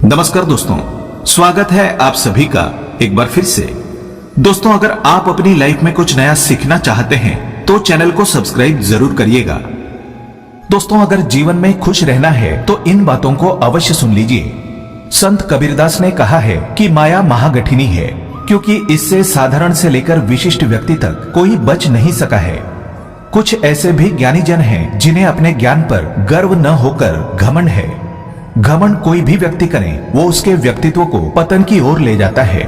नमस्कार दोस्तों, स्वागत है आप सभी का एक बार फिर से। दोस्तों, अगर आप अपनी लाइफ में कुछ नया सीखना चाहते हैं तो चैनल को सब्सक्राइब जरूर करिएगा। दोस्तों, अगर जीवन में खुश रहना है तो इन बातों को अवश्य सुन लीजिए। संत कबीरदास ने कहा है कि माया महागठिनी है, क्योंकि इससे साधारण से लेकर विशिष्ट व्यक्ति तक कोई बच नहीं सका है। कुछ ऐसे भी ज्ञानी जन हैं जिन्हें अपने ज्ञान पर गर्व न होकर घमंड है। घमंड कोई भी व्यक्ति करे वो उसके व्यक्तित्व को पतन की ओर ले जाता है।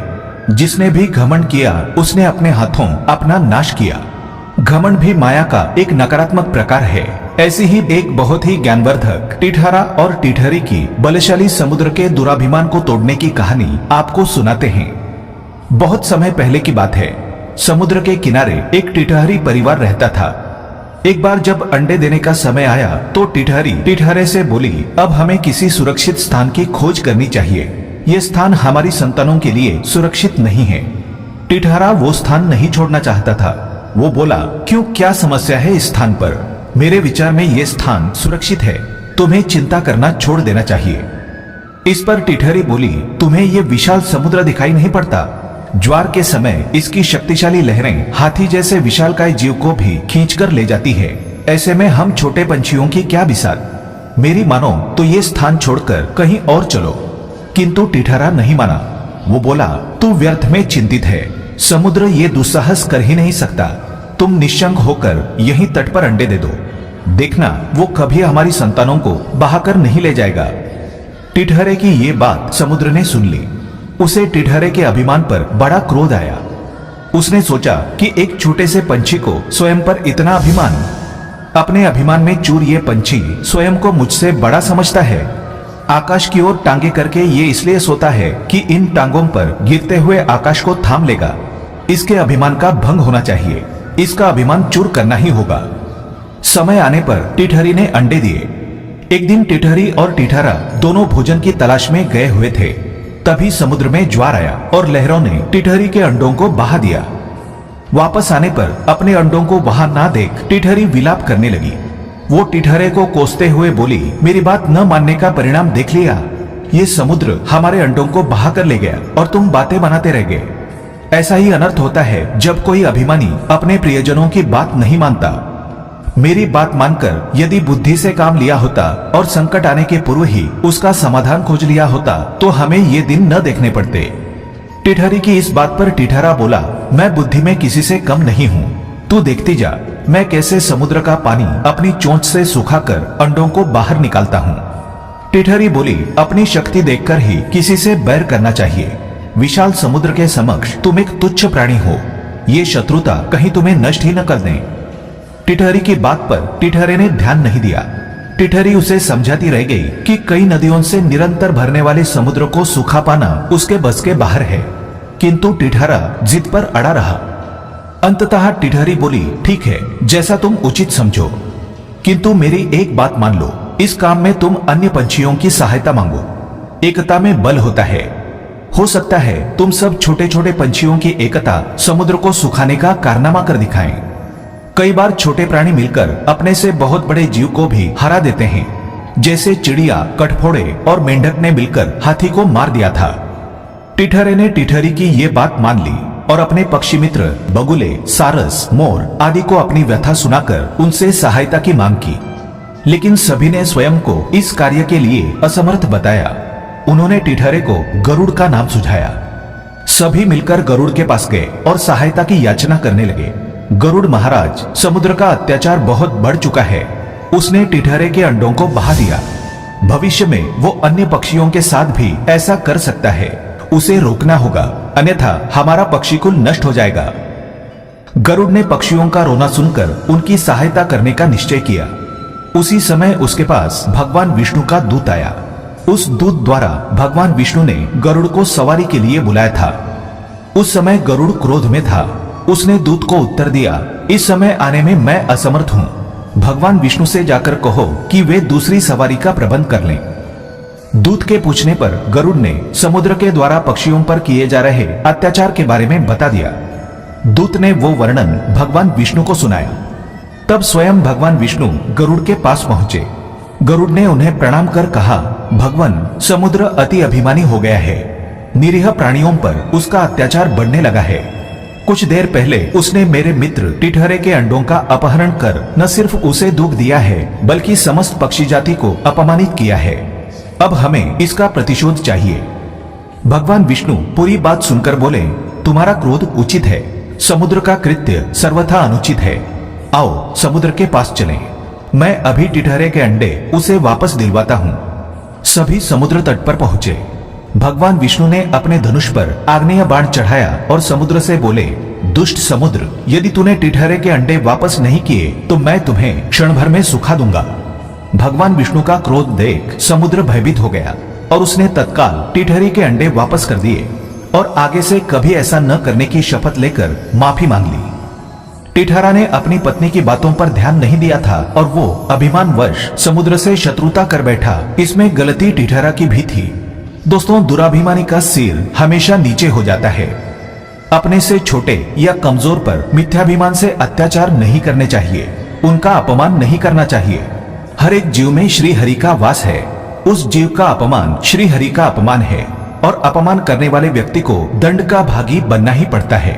जिसने भी घमंड किया उसने अपने हाथों अपना नाश किया। घमंड भी माया का एक नकारात्मक प्रकार है। ऐसी ही एक बहुत ही ज्ञानवर्धक टिठहरा और टिठहरी की बलशाली समुद्र के दुराभिमान को तोड़ने की कहानी आपको सुनाते हैं। बहुत समय पहले की बात है। समुद्र के किनारे एक टिठहरी परिवार रहता था। एक बार जब अंडे देने का समय आया तो टिठहरी टिठहरे से बोली, अब हमें किसी सुरक्षित स्थान की खोज करनी चाहिए। ये स्थान हमारी संतानों के लिए सुरक्षित नहीं है। टिठहरा वो स्थान नहीं छोड़ना चाहता था। वो बोला, क्यों, क्या समस्या है इस स्थान पर? मेरे विचार में ये स्थान सुरक्षित है, तुम्हें चिंता करना छोड़ देना चाहिए। इस पर टिठहरी बोली, तुम्हें ये विशाल समुद्र दिखाई नहीं पड़ता? ज्वार के समय इसकी शक्तिशाली लहरें हाथी जैसे विशालकाय जीव को भी खींचकर ले जाती है। ऐसे में हम छोटे पंछियों की क्या बिसात? मेरी मानो तो ये स्थान छोड़कर कहीं और चलो। किंतु टिठहरा नहीं माना। वो बोला, तू व्यर्थ में चिंतित है। समुद्र ये दुस्साहस कर ही नहीं सकता। तुम निश्चंक होकर यहीं तट पर अंडे दे दो। देखना, वो कभी हमारी संतानों को बहाकर नहीं ले जाएगा। टिठहरे की ये बात समुद्र ने सुन ली। उसे टिठहरे के अभिमान पर बड़ा क्रोध आया। उसने सोचा कि एक छोटे से पंछी को स्वयं पर इतना अभिमान। अपने अभिमान में चूर ये पंछी स्वयं को मुझसे बड़ा समझता है। आकाश की ओर टांगे करके ये इसलिए सोता है कि इन टांगों पर गिरते हुए आकाश को थाम लेगा। इसके अभिमान का भंग होना चाहिए। इसका अभिमान चूर करना ही होगा। समय आने पर टिठहरी ने अंडे दिए। एक दिन टिठहरी और टिठहरा दोनों भोजन की तलाश में गए हुए थे। तभी समुद्र में ज्वार आया और लहरों ने टिठहरी के अंडों को बहा दिया। वापस आने पर अपने अंडों को वहां ना देख टिठहरी विलाप करने लगी। वो टिठहरे को कोसते हुए बोली, मेरी बात न मानने का परिणाम देख लिया। ये समुद्र हमारे अंडों को बहा कर ले गया और तुम बातें बनाते रह गए। ऐसा ही अनर्थ होता है जब कोई अभिमानी अपने प्रियजनों की बात नहीं मानता। मेरी बात मानकर यदि बुद्धि से काम लिया होता और संकट आने के पूर्व ही उसका समाधान खोज लिया होता तो हमें ये दिन न देखने पड़ते। टिठहरी की इस बात पर टिठहरा बोला, मैं बुद्धि में किसी से कम नहीं हूँ। तू देखती जा, मैं कैसे समुद्र का पानी अपनी चोंच से सुखाकर अंडों को बाहर निकालता हूँ। टिठहरी बोली, अपनी शक्ति देखकर ही किसी से बैर करना चाहिए। विशाल समुद्र के समक्ष तुम एक तुच्छ प्राणी हो। ये शत्रुता कहीं तुम्हें नष्ट ही न कर दे। टिठहरी की बात पर टिठहरे ने ध्यान नहीं दिया। टिठहरी उसे समझाती रह गई कि कई नदियों से निरंतर भरने वाले समुद्र को सूखा पाना उसके बस के बाहर है। किंतु टिठहरा जिद पर अड़ा रहा। अंततः टिठहरी बोली, ठीक है, जैसा तुम उचित समझो, किंतु मेरी एक बात मान लो। इस काम में तुम अन्य पंछियों की सहायता मांगो। एकता में बल होता है। हो सकता है तुम सब छोटे छोटे पंछियों की एकता समुद्र को सुखाने का कारनामा कर दिखाएं। कई बार छोटे प्राणी मिलकर अपने से बहुत बड़े जीव को भी हरा देते हैं। जैसे चिड़िया, कठफोड़े और मेंढक ने मिलकर हाथी को मार दिया था। टिठहरे ने टिठहरी की ये बात मान ली और अपने पक्षी मित्र बगुले, सारस, मोर आदि को अपनी व्यथा सुनाकर उनसे सहायता की मांग की। लेकिन सभी ने स्वयं को इस कार्य के लिए असमर्थ बताया। उन्होंने टिठहरे को गरुड़ का नाम सुझाया। सभी मिलकर गरुड़ के पास गए और सहायता की याचना करने लगे। गरुड़ महाराज, समुद्र का अत्याचार बहुत बढ़ चुका है। उसने टिठहरे के अंडों को बहा दिया। भविष्य में वो अन्य पक्षियों के साथ भी ऐसा कर सकता है। उसे रोकना होगा, अन्यथा हमारा पक्षीकुल नष्ट हो जाएगा। गरुड़ ने पक्षियों का रोना सुनकर उनकी सहायता करने का निश्चय किया। उसी समय उसके पास भगवान विष्णु का दूत आया। उस दूत द्वारा भगवान विष्णु ने गरुड़ को सवारी के लिए बुलाया था। उस समय गरुड़ क्रोध में था। उसने दूत को उत्तर दिया, इस समय आने में मैं असमर्थ हूँ। भगवान विष्णु से जाकर कहो कि वे दूसरी सवारी का प्रबंध कर लें। दूत के पूछने पर गरुड़ ने समुद्र के द्वारा पक्षियों पर किए जा रहे अत्याचार के बारे में बता दिया। दूत ने वो वर्णन भगवान विष्णु को सुनाया। तब स्वयं भगवान विष्णु गरुड़ के पास पहुंचे। गरुड़ ने उन्हें प्रणाम कर कहा, भगवान समुद्र अति अभिमानी हो गया है। निरीह प्राणियों पर उसका अत्याचार बढ़ने लगा है। कुछ देर पहले उसने मेरे मित्र टिटहरे के अंडों का अपहरण कर न सिर्फ उसे दुख दिया है बल्कि समस्त पक्षी जाति को अपमानित किया है। अब हमें इसका प्रतिशोध चाहिए। भगवान विष्णु पूरी बात सुनकर बोले, तुम्हारा क्रोध उचित है, समुद्र का कृत्य सर्वथा अनुचित है। आओ समुद्र के पास चलें। मैं अभी टिटहरे के अंडे उसे वापस दिलवाता हूँ। सभी समुद्र तट पर पहुंचे। भगवान विष्णु ने अपने धनुष पर आग्नेय बाण चढ़ाया और समुद्र से बोले, दुष्ट समुद्र, यदि तूने टिटहरे के अंडे वापस नहीं किए तो मैं तुम्हें क्षण भर में सुखा दूंगा। भगवान विष्णु का क्रोध देख समुद्र भयभीत हो गया और उसने तत्काल टिटहरे के अंडे वापस कर दिए और आगे से कभी ऐसा न करने की शपथ लेकर माफी मांग ली। टिटहरा ने अपनी पत्नी की बातों पर ध्यान नहीं दिया था और वो अभिमानवश समुद्र से शत्रुता कर बैठा। इसमें गलती टिटहरा की भी थी। दोस्तों, दुराभिमानी का सिर हमेशा नीचे हो जाता है। अपने से छोटे या कमजोर पर मिथ्याभिमान से अत्याचार नहीं करने चाहिए, उनका अपमान नहीं करना चाहिए। हर एक जीव में श्री हरि का वास है। उस जीव का अपमान श्री हरि का अपमान है और अपमान करने वाले व्यक्ति को दंड का भागी बनना ही पड़ता है।